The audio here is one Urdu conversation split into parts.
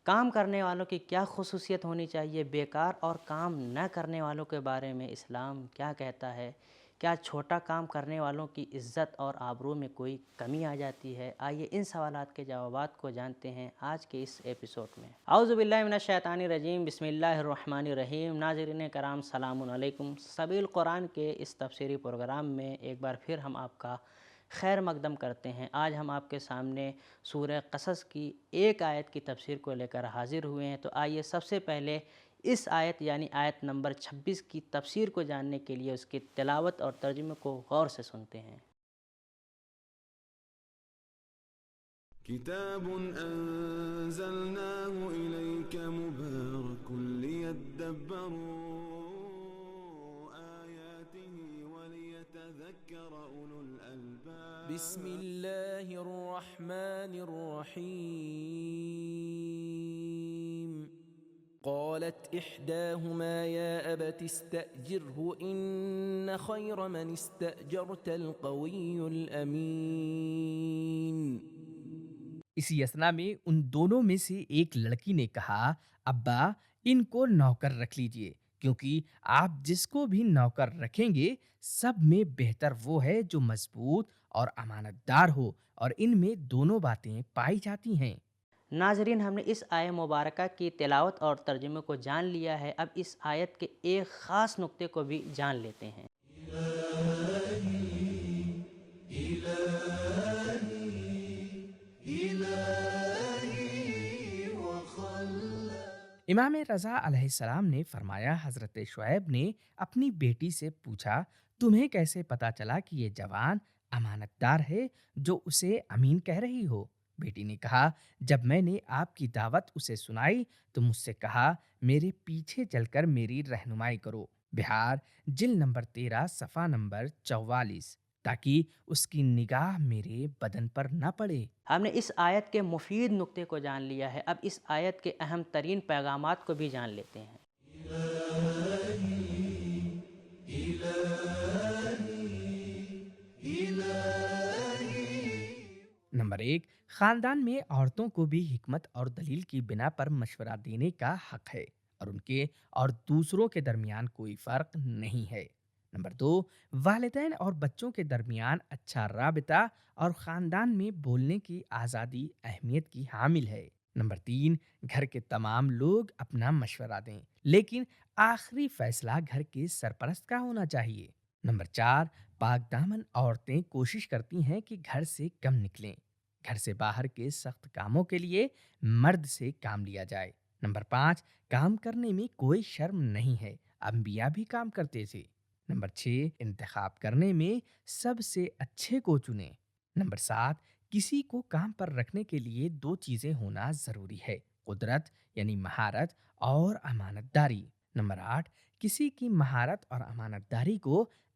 کام کرنے والوں کی کیا خصوصیت ہونی چاہیے، بیکار اور کام نہ کرنے والوں کے بارے میں اسلام کیا کہتا ہے، کیا چھوٹا کام کرنے والوں کی عزت اور آبرو میں کوئی کمی آ جاتی ہے؟ آئیے ان سوالات کے جوابات کو جانتے ہیں آج کے اس ایپیسوڈ میں۔ اعوذ باللہ من الشیطان الرجیم، بسم اللہ الرحمن الرحیم۔ ناظرین کرام سلام علیکم۔ سبیل قرآن کے اس تفسیری پروگرام میں ایک بار پھر ہم آپ کا خیر مقدم کرتے ہیں۔ آج ہم آپ کے سامنے سورہ قصص کی ایک آیت کی تفسیر کو لے کر حاضر ہوئے ہیں، تو آئیے سب سے پہلے اس آیت یعنی آیت نمبر 26 کی تفسیر کو جاننے کے لیے اس کی تلاوت اور ترجمے کو غور سے سنتے ہیں۔ كتاب أنزلناه إليك مبارك ليدبروا آياته وليتذكر أولو الألباب بسم الله الرحمن الرحيم قالت إحداهما يا أبت استأجره إن خير من استأجرت القوي الأمين۔ اسی اثنا میں ان دونوں میں سے ایک لڑکی نے کہا، ابا ان کو نوکر رکھ لیجئے، کیونکہ آپ جس کو بھی نوکر رکھیں گے سب میں بہتر وہ ہے جو مضبوط اور امانت دار ہو، اور ان میں دونوں باتیں پائی جاتی ہیں۔ ناظرین، ہم نے اس آیت مبارکہ کی تلاوت اور ترجمے کو جان لیا ہے، اب اس آیت کے ایک خاص نقطے کو بھی جان لیتے ہیں۔ امام رضا علیہ السلام نے فرمایا، حضرت شعیب نے اپنی بیٹی سے پوچھا، تمہیں کیسے پتا چلا کہ یہ جوان امانت دار ہے جو اسے امین کہہ رہی ہو؟ بیٹی نے کہا، جب میں نے آپ کی دعوت اسے سنائی تو مجھ سے کہا میرے پیچھے چل کر میری رہنمائی کرو۔ بہار جلد نمبر 13 صفحہ نمبر 44، تاکہ اس کی نگاہ میرے بدن پر نہ پڑے۔ ہم نے اس آیت کے مفید نقطے کو جان لیا ہے، اب اس آیت کے اہم ترین پیغامات کو بھی جان لیتے ہیں۔ نمبر 1، خاندان میں عورتوں کو بھی حکمت اور دلیل کی بنا پر مشورہ دینے کا حق ہے، اور ان کے اور دوسروں کے درمیان کوئی فرق نہیں ہے۔ نمبر 2، والدین اور بچوں کے درمیان اچھا رابطہ اور خاندان میں بولنے کی آزادی اہمیت کی حامل ہے۔ نمبر 3، گھر کے تمام لوگ اپنا مشورہ دیں، لیکن آخری فیصلہ گھر کے سرپرست کا ہونا چاہیے۔ نمبر 4، پاک دامن عورتیں کوشش کرتی ہیں کہ گھر سے کم نکلیں۔ گھر سے باہر کے سخت کاموں کے لیے مرد سے کام لیا جائے۔ نمبر 5، کام کرنے میں کوئی شرم نہیں ہے، انبیاء بھی کام کرتے تھے۔ نمبر 6، انتخاب کرنے میں سب سے اچھے کو چنیں۔ نمبر 7، کسی کو کام پر رکھنے کے لیے 2 چیزیں ہونا ضروری ہے، قدرت یعنی مہارت اور امانت داری۔ نمبر 8، کسی کی مہارت اور امانت داری کو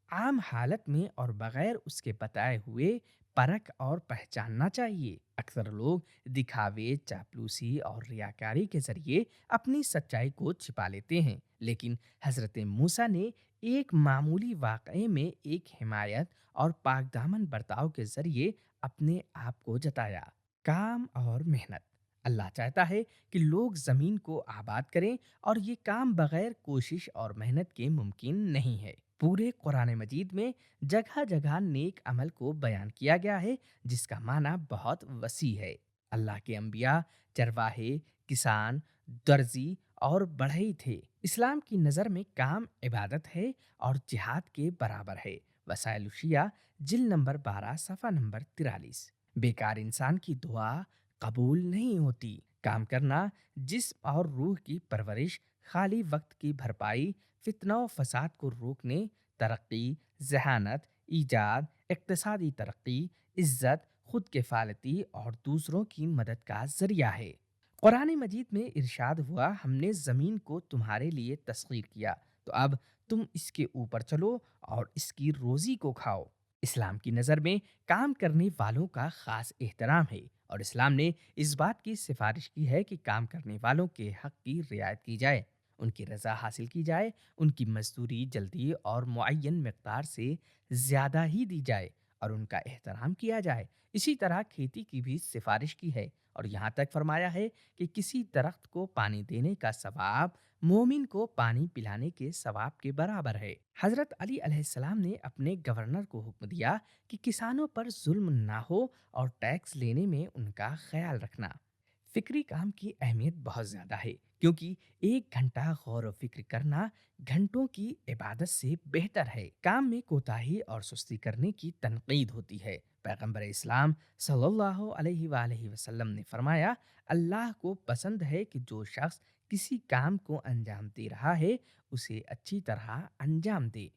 عام حالت میں اور بغیر اس کے بتائے ہوئے پرکھ اور پہچاننا چاہیے۔ اکثر لوگ دکھاوے، چاپلوسی اور ریاکاری کے ذریعے اپنی سچائی کو چھپا لیتے ہیں، لیکن حضرت موسیٰ نے ایک معمولی واقعے میں ایک حمایت اور پاک دامن برتاؤ کے ذریعے اپنے آپ کو جتایا۔ کام اور محنت۔ اللہ چاہتا ہے کہ لوگ زمین کو آباد کریں، اور یہ کام بغیر کوشش اور محنت کے ممکن نہیں ہے۔ پورے قرآن مجید میں جگہ جگہ نیک عمل کو بیان کیا گیا ہے، جس کا معنی بہت وسیع ہے۔ اللہ کے انبیاء چرواہے، کسان، درزی اور بڑھئی تھے۔ اسلام کی نظر میں کام عبادت ہے اور جہاد کے برابر ہے۔ وسائل الشیعہ جلد نمبر 12 صفحہ نمبر 43۔ بیکار انسان کی دعا قبول نہیں ہوتی۔ کام کرنا جسم اور روح کی پرورش، خالی وقت کی بھرپائی، فتنہ و فساد کو روکنے، ترقی، ذہانت، ایجاد، اقتصادی ترقی، عزت، خود کفالتی اور دوسروں کی مدد کا ذریعہ ہے۔ قرآن مجید میں ارشاد ہوا، ہم نے زمین کو تمہارے لیے تسخیر کیا، تو اب تم اس کے اوپر چلو اور اس کی روزی کو کھاؤ۔ اسلام کی نظر میں کام کرنے والوں کا خاص احترام ہے، اور اسلام نے اس بات کی سفارش کی ہے کہ کام کرنے والوں کے حق کی رعایت کی جائے، ان کی رضا حاصل کی جائے، ان کی مزدوری جلدی اور معین مقدار سے زیادہ ہی دی جائے، اور ان کا احترام کیا جائے۔ اسی طرح کھیتی کی بھی سفارش کی ہے، اور یہاں تک فرمایا ہے کہ کسی درخت کو پانی دینے کا ثواب مومن کو پانی پلانے کے ثواب کے برابر ہے۔ حضرت علی علیہ السلام نے اپنے گورنر کو حکم دیا کہ کسانوں پر ظلم نہ ہو اور ٹیکس لینے میں ان کا خیال رکھنا۔ فکری کام کی اہمیت بہت زیادہ ہے، کیونکہ 1 گھنٹہ غور و فکر کرنا گھنٹوں کی عبادت سے بہتر ہے۔ کام میں کوتاہی اور سستی کرنے کی تنقید ہوتی ہے۔ پیغمبر اسلام صلی اللہ علیہ وآلہ وسلم نے فرمایا، اللہ کو پسند ہے کہ جو شخص کسی کام کو انجام دے رہا ہے اسے اچھی طرح انجام دے۔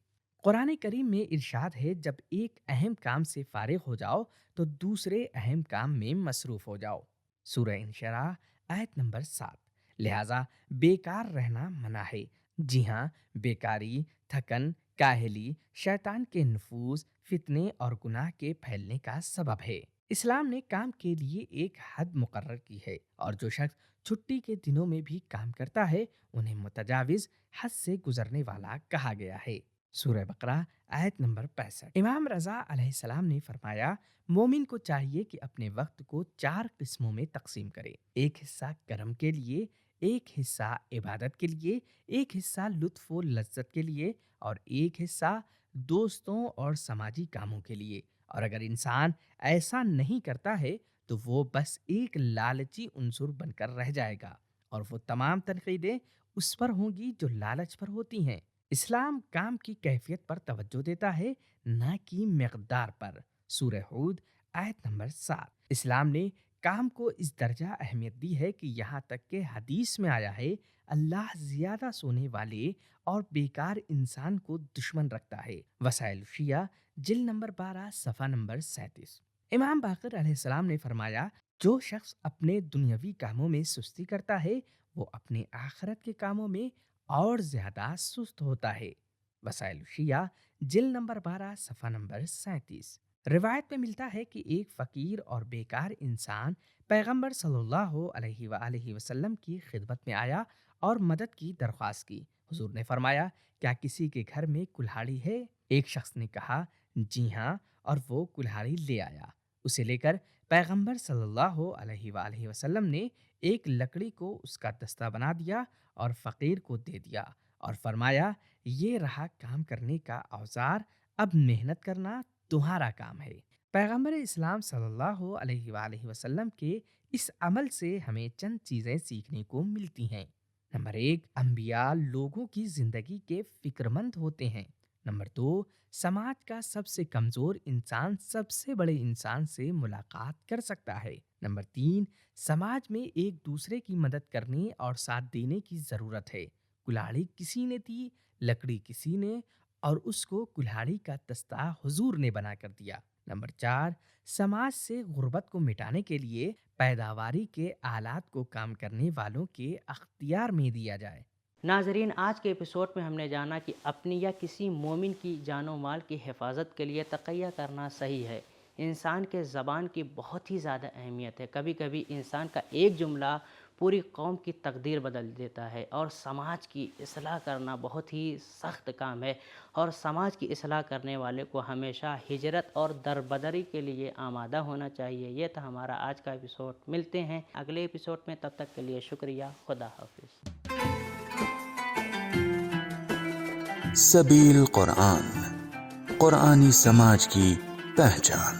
قرآن کریم میں ارشاد ہے، جب ایک اہم کام سے فارغ ہو جاؤ تو دوسرے اہم کام میں مصروف ہو جاؤ۔ سورہ انشراح آیت نمبر 7۔ لہٰذا بیکار رہنا منع ہے۔ جی ہاں، بیکاری، تھکن، کاہلی شیطان کے نفوذ، فتنے اور گناہ کے پھیلنے کا سبب ہے۔ اسلام نے کام کے لیے ایک حد مقرر کی ہے، اور جو شخص چھٹی کے دنوں میں بھی کام کرتا ہے انہیں متجاوز حد سے گزرنے والا کہا گیا ہے۔ سورہ بقرہ آیت نمبر 65۔ امام رضا علیہ السلام نے فرمایا، مومن کو چاہیے کہ اپنے وقت کو 4 قسموں میں تقسیم کرے۔ 1 حصہ کرم کے لیے، 1 حصہ عبادت کے لیے، 1 حصہ لطف و لذت کے لیے، اور 1 حصہ دوستوں اور سماجی کاموں کے لیے۔ اور اگر انسان ایسا نہیں کرتا ہے تو وہ بس ایک لالچی عنصر بن کر رہ جائے گا، اور وہ تمام تنقیدیں اس پر ہوں گی جو لالچ پر ہوتی ہیں۔ اسلام کام کی کیفیت پر توجہ دیتا ہے، نہ کہ مقدار پر۔ سورہ ہود آیت نمبر 7۔ اسلام نے کام کو اس درجہ اہمیت دی ہے کہ یہاں تک کہ حدیث میں آیا ہے، اللہ زیادہ سونے والے اور بیکار انسان کو دشمن رکھتا ہے۔ وسائل شیعہ جلد نمبر 12 صفحہ نمبر 37۔ امام باقر علیہ السلام نے فرمایا، جو شخص اپنے دنیاوی کاموں میں سستی کرتا ہے وہ اپنے آخرت کے کاموں میں اور زیادہ سست ہوتا ہے۔ وسائل شیعہ جلد نمبر 12 صفحہ نمبر 37۔ روایت میں ملتا ہے کہ ایک فقیر اور بیکار انسان پیغمبر صلی اللہ علیہ وآلہ وسلم کی خدمت میں آیا اور مدد کی درخواست کی۔ حضور نے فرمایا، کیا کسی کے گھر میں کلہاڑی ہے؟ ایک شخص نے کہا، جی ہاں، اور وہ کلہاڑی لے آیا۔ اسے لے کر پیغمبر صلی اللہ علیہ وآلہ وسلم نے ایک لکڑی کو اس کا دستہ بنا دیا اور فقیر کو دے دیا، اور فرمایا، یہ رہا کام کرنے کا اوزار، اب محنت کرنا تمہارا کام ہے۔ پیغمبر اسلام صلی اللہ علیہ وآلہ وسلم کے اس عمل سے ہمیں چند چیزیں سیکھنے کو ملتی ہیں۔ نمبر 1، انبیاء لوگوں کی زندگی کے فکر مند ہوتے ہیں۔ نمبر 2، سماج کا سب سے کمزور انسان سب سے بڑے انسان سے ملاقات کر سکتا ہے۔ نمبر 3، سماج میں ایک دوسرے کی مدد کرنے اور ساتھ دینے کی ضرورت ہے۔ کلاڑی کسی نے دی، لکڑی کسی نے، اور اس کو کلہاڑی کا دستہ حضور نے بنا کر دیا۔ نمبر 4، سماج سے غربت کو مٹانے کے لیے پیداواری کے آلات کو کام کرنے والوں کے اختیار میں دیا جائے۔ ناظرین، آج کے ایپیسوڈ میں ہم نے جانا کہ اپنی یا کسی مومن کی جان و مال کی حفاظت کے لیے تقیہ کرنا صحیح ہے۔ انسان کے زبان کی بہت ہی زیادہ اہمیت ہے۔ کبھی کبھی انسان کا ایک جملہ پوری قوم کی تقدیر بدل دیتا ہے، اور سماج کی اصلاح کرنا بہت ہی سخت کام ہے، اور سماج کی اصلاح کرنے والے کو ہمیشہ ہجرت اور دربدری کے لیے آمادہ ہونا چاہیے۔ یہ تھا ہمارا آج کا ایپیسوڈ۔ ملتے ہیں اگلے ایپیسوڈ میں، تب تک کے لیے شکریہ۔ خدا حافظ۔ سبیل قرآن، قرآنی سماج کی پہچان۔